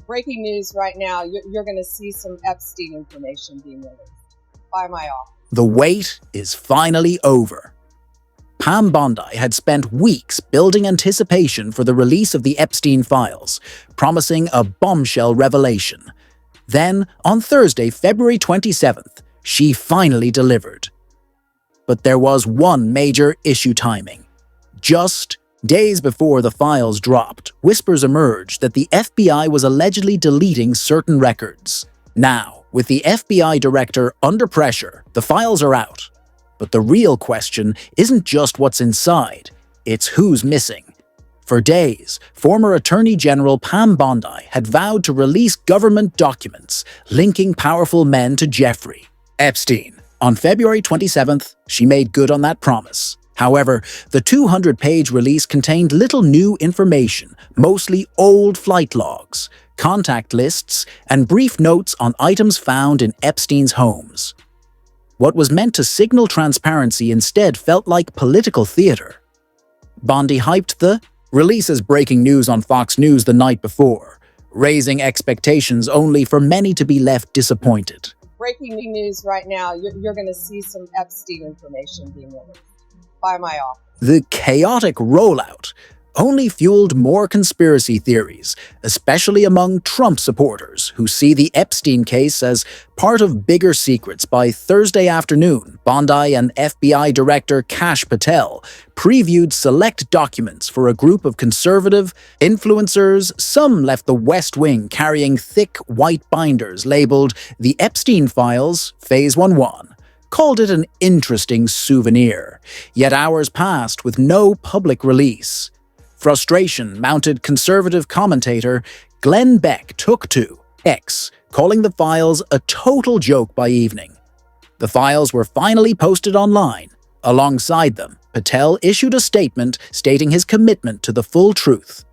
Breaking news right now, you're going to see some Epstein information being released by my office. The wait is finally over. Pam Bondi had spent weeks building anticipation for the release of the Epstein files, promising a bombshell revelation. Then, on Thursday, February 27th, she finally delivered. But there was one major issue: timing. Just days before the files dropped, whispers emerged that the FBI was allegedly deleting certain records. Now, with the FBI director under pressure, the files are out. But the real question isn't just what's inside, it's who's missing. For days, former Attorney General Pam Bondi had vowed to release government documents linking powerful men to Jeffrey Epstein. On February 27th, she made good on that promise. However, the 200-page release contained little new information, mostly old flight logs, contact lists, and brief notes on items found in Epstein's homes. What was meant to signal transparency instead felt like political theater. Bondi hyped the release as breaking news on Fox News the night before, raising expectations only for many to be left disappointed. Breaking news right now, you're going to see some Epstein information being released by my office. The chaotic rollout only fueled more conspiracy theories, especially among Trump supporters who see the Epstein case as part of bigger secrets. By Thursday afternoon, Bondi and FBI Director Kash Patel previewed select documents for a group of conservative influencers. Some left the West Wing carrying thick white binders labeled The Epstein Files, Phase 1-1. Called it an interesting souvenir. Yet hours passed with no public release. Frustration mounted conservative commentator Glenn Beck took to X, calling the files a total joke by evening. The files were finally posted online. Alongside them, Patel issued a statement stating his commitment to the full truth.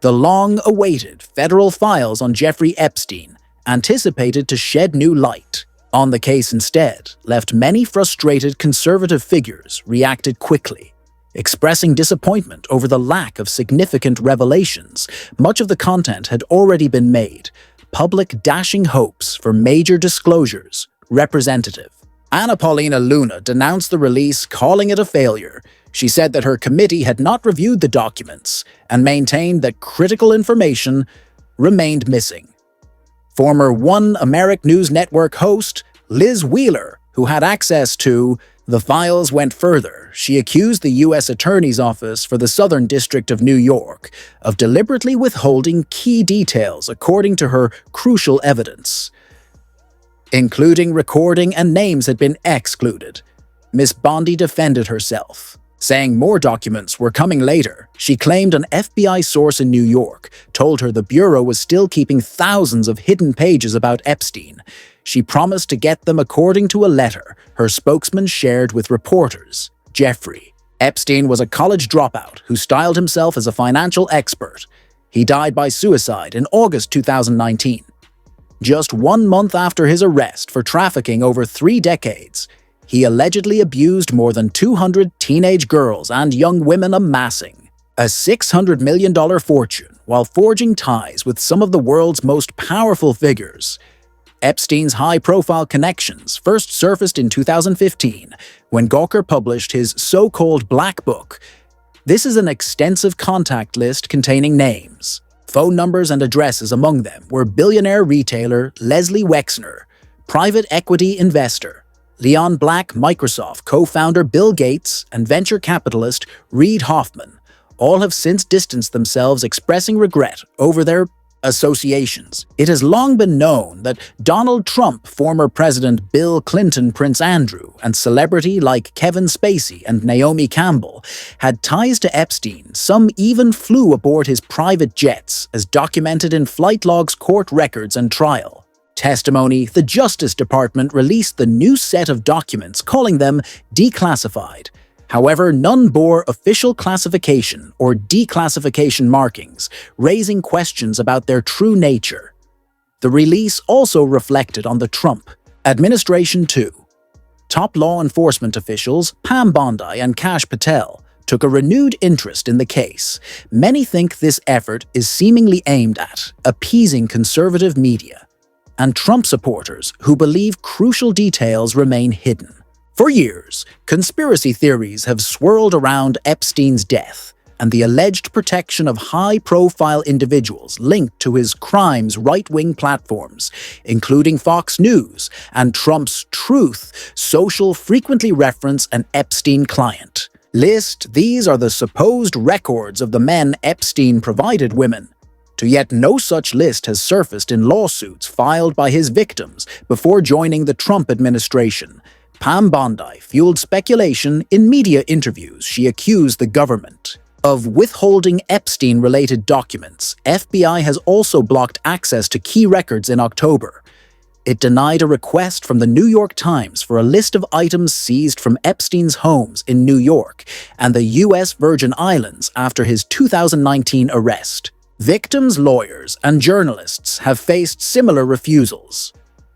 The long-awaited federal files on Jeffrey Epstein, anticipated to shed new light on the case instead, left many frustrated conservative figures reacted quickly, expressing disappointment over the lack of significant revelations. Much of the content had already been made. Public dashing hopes for major disclosures. Representative Anna Paulina Luna denounced the release, calling it a failure. She said that her committee had not reviewed the documents and maintained that critical information remained missing. Former One American News Network host Liz Wheeler, who had access to the files, went further. She accused the U.S. Attorney's Office for the Southern District of New York of deliberately withholding key details according to her crucial evidence, including recording and names had been excluded. Ms. Bondi defended herself, saying more documents were coming later. She claimed an FBI source in New York told her the Bureau was still keeping thousands of hidden pages about Epstein. She promised to get them according to a letter her spokesman shared with reporters. Jeffrey Epstein was a college dropout who styled himself as a financial expert. He died by suicide in August 2019. Just 1 month after his arrest for trafficking over 3 decades, he allegedly abused more than 200 teenage girls and young women, amassing a $600 million fortune while forging ties with some of the world's most powerful figures. Epstein's high-profile connections first surfaced in 2015 when Gawker published his so-called Black Book. This is an extensive contact list containing names, phone numbers and addresses. Among them were billionaire retailer Leslie Wexner, private equity investor Leon Black, Microsoft co-founder Bill Gates, and venture capitalist Reid Hoffman. All have since distanced themselves, expressing regret over their associations. It has long been known that Donald Trump, former President Bill Clinton, Prince Andrew, and celebrity like Kevin Spacey and Naomi Campbell had ties to Epstein. Some even flew aboard his private jets, as documented in flight logs, court records, and trial testimony. The Justice Department released the new set of documents, calling them declassified. However, none bore official classification or declassification markings, raising questions about their true nature. The release also reflected on the Trump administration too. Top law enforcement officials Pam Bondi and Kash Patel took a renewed interest in the case. Many think this effort is seemingly aimed at appeasing conservative media and Trump supporters who believe crucial details remain hidden. For years, conspiracy theories have swirled around Epstein's death and the alleged protection of high-profile individuals linked to his crimes' right-wing platforms, including Fox News and Trump's Truth Social frequently reference an Epstein client list. These are the supposed records of the men Epstein provided women to, yet no such list has surfaced in lawsuits filed by his victims before joining the Trump administration. Pam Bondi fueled speculation in media interviews. She accused the government of withholding Epstein-related documents. FBI has also blocked access to key records in October. It denied a request from the New York Times for a list of items seized from Epstein's homes in New York and the U.S. Virgin Islands after his 2019 arrest. Victims' lawyers and journalists have faced similar refusals.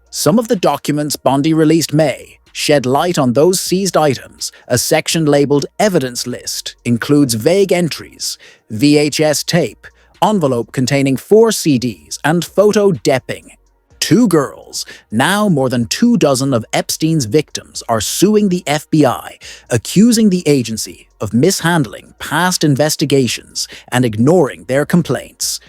Some of the documents Bondi released may shed light on those seized items. A section labeled Evidence List includes vague entries, VHS tape, envelope containing 4 CDs, and photo depping. 2 girls, now more than 24 of Epstein's victims, are suing the FBI, accusing the agency of mishandling past investigations and ignoring their complaints.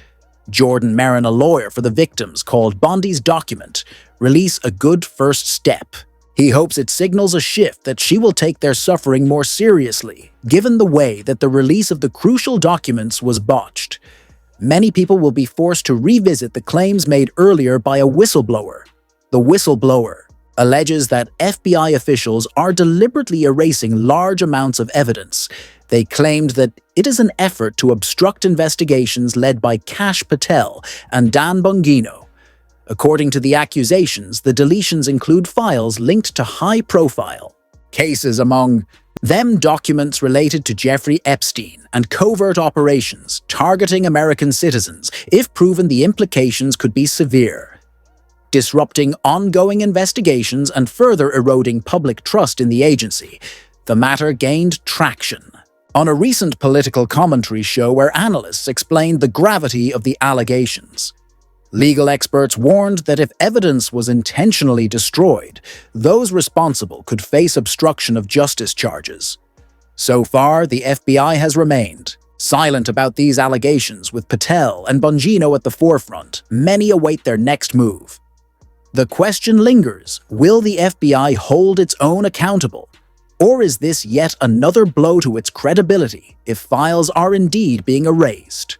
Jordan Marin, a lawyer for the victims, called Bondi's document release a good first step. He hopes it signals a shift that she will take their suffering more seriously, given the way that the release of the crucial documents was botched. Many people will be forced to revisit the claims made earlier by a whistleblower. The whistleblower alleges that FBI officials are deliberately erasing large amounts of evidence. They claimed that it is an effort to obstruct investigations led by Kash Patel and Dan Bongino. According to the accusations, the deletions include files linked to high-profile cases, among them documents related to Jeffrey Epstein and covert operations targeting American citizens. If proven, the implications could be severe, disrupting ongoing investigations and further eroding public trust in the agency. The matter gained traction on a recent political commentary show where analysts explained the gravity of the allegations. Legal experts warned that if evidence was intentionally destroyed, those responsible could face obstruction of justice charges. So far, the FBI has remained silent about these allegations, with Patel and Bongino at the forefront. Many await their next move. The question lingers: will the FBI hold its own accountable? Or is this yet another blow to its credibility if files are indeed being erased?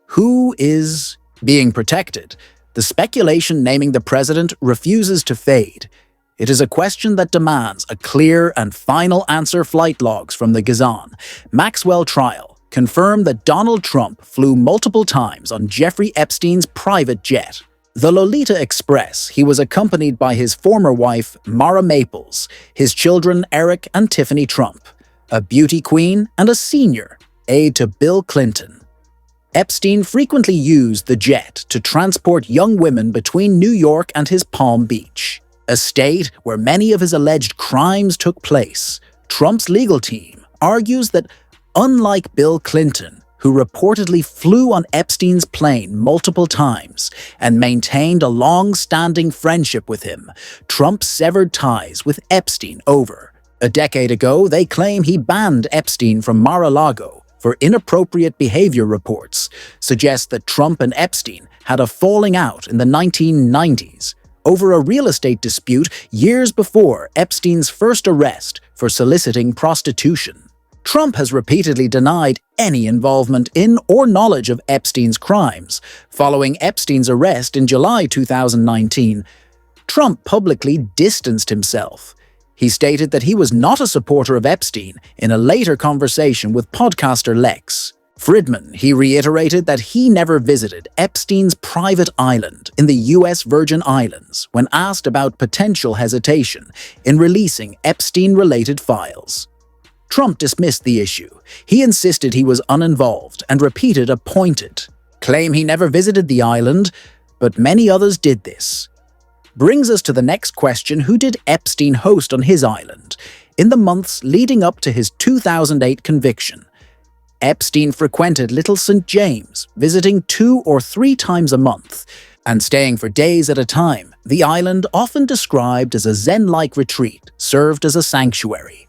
Who is being protected? The speculation naming the president refuses to fade. It is a question that demands a clear and final answer. Flight logs from the Gazan Maxwell trial confirm that Donald Trump flew multiple times on Jeffrey Epstein's private jet, the Lolita Express. He was accompanied by his former wife, Mara Maples, his children, Eric and Tiffany Trump, a beauty queen and a senior aide to Bill Clinton. Epstein frequently used the jet to transport young women between New York and his Palm Beach, a state where many of his alleged crimes took place. Trump's legal team argues that, unlike Bill Clinton, who reportedly flew on Epstein's plane multiple times and maintained a long-standing friendship with him, Trump severed ties with Epstein over a decade ago. They claim he banned Epstein from Mar-a-Lago for inappropriate behavior. Reports suggest that Trump and Epstein had a falling out in the 1990s over a real estate dispute years before Epstein's first arrest for soliciting prostitution. Trump has repeatedly denied any involvement in or knowledge of Epstein's crimes. Following Epstein's arrest in July 2019, Trump publicly distanced himself. He stated that he was not a supporter of Epstein. In a later conversation with podcaster Lex Fridman, he reiterated that he never visited Epstein's private island in the U.S. Virgin Islands when asked about potential hesitation in releasing Epstein-related files. Trump dismissed the issue. He insisted he was uninvolved and repeated a pointed claim he never visited the island, but many others did this. Brings us to the next question: who did Epstein host on his island? In the months leading up to his 2008 conviction, Epstein frequented Little St. James, visiting 2 or 3 times a month, and staying for days at a time. The island, often described as a Zen-like retreat, served as a sanctuary.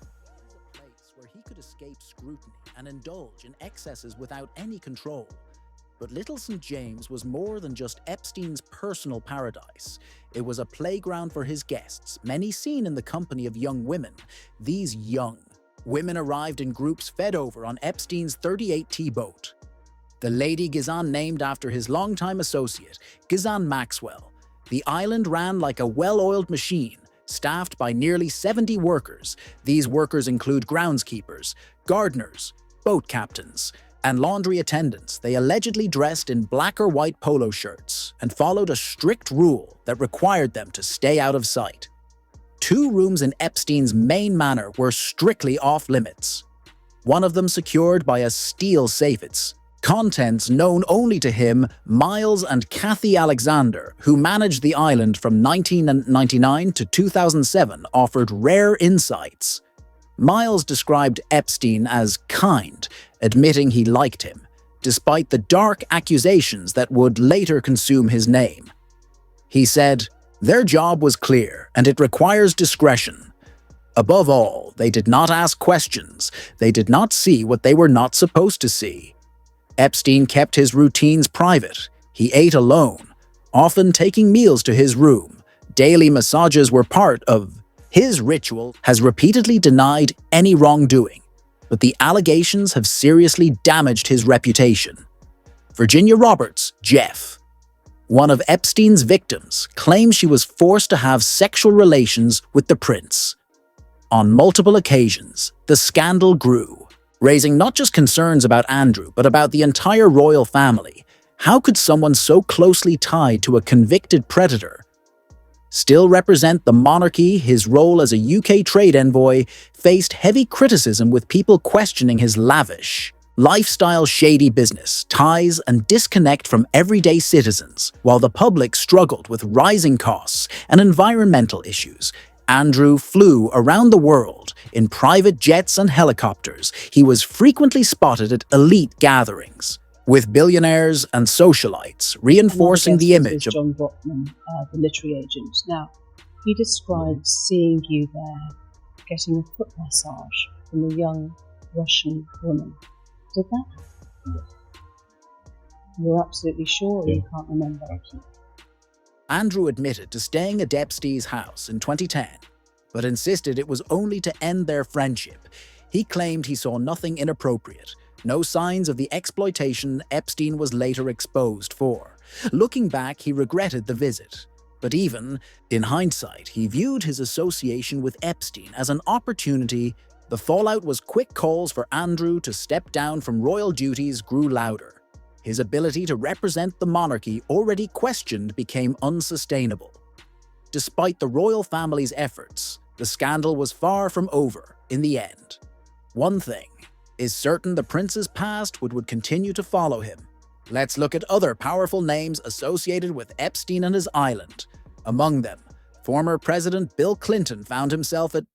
A place where he could escape scrutiny and indulge in excesses without any control. But Little St. James was more than just Epstein's personal paradise. It was a playground for his guests, many seen in the company of young women. These young women arrived in groups fed over on Epstein's 38T boat. The Lady Gizan, named after his longtime associate, Ghislaine Maxwell. The island ran like a well-oiled machine, staffed by nearly 70 workers. These workers include groundskeepers, gardeners, boat captains, and laundry attendants. They allegedly dressed in black or white polo shirts and followed a strict rule that required them to stay out of sight. 2 rooms in Epstein's main manor were strictly off-limits. One of them secured by a steel safe. Its contents known only to him, Miles and Kathy Alexander, who managed the island from 1999 to 2007, offered rare insights. Miles described Epstein as kind, admitting he liked him, despite the dark accusations that would later consume his name. He said, "Their job was clear, and it requires discretion. Above all, they did not ask questions. They did not see what they were not supposed to see." Epstein kept his routines private. He ate alone, often taking meals to his room. Daily massages were part of his ritual. Has repeatedly denied any wrongdoing, but the allegations have seriously damaged his reputation. Virginia Roberts, Jeff, one of Epstein's victims, claims she was forced to have sexual relations with the prince. On multiple occasions, the scandal grew, raising not just concerns about Andrew, but about the entire royal family. How could someone so closely tied to a convicted predator still represent the monarchy? His role as a UK trade envoy faced heavy criticism, with people questioning his lavish lifestyle, shady business ties, and disconnect from everyday citizens. While the public struggled with rising costs and environmental issues, Andrew flew around the world in private jets and helicopters. He was frequently spotted at elite gatherings with billionaires and socialites, reinforcing the image of John Brockman, the literary agent. Now, he described seeing you there getting a foot massage from a young Russian woman. Did that happen? You're absolutely sure, or you can't remember? Andrew admitted to staying at Epstein's house in 2010, but insisted it was only to end their friendship. He claimed he saw nothing inappropriate, no signs of the exploitation Epstein was later exposed for. Looking back, he regretted the visit. But even in hindsight, he viewed his association with Epstein as an opportunity. The fallout was quick. Calls for Andrew to step down from royal duties grew louder. His ability to represent the monarchy, already questioned, became unsustainable. Despite the royal family's efforts, the scandal was far from over in the end. One thing is certain: the prince's past would continue to follow him. Let's look at other powerful names associated with Epstein and his island. Among them, former President Bill Clinton found himself at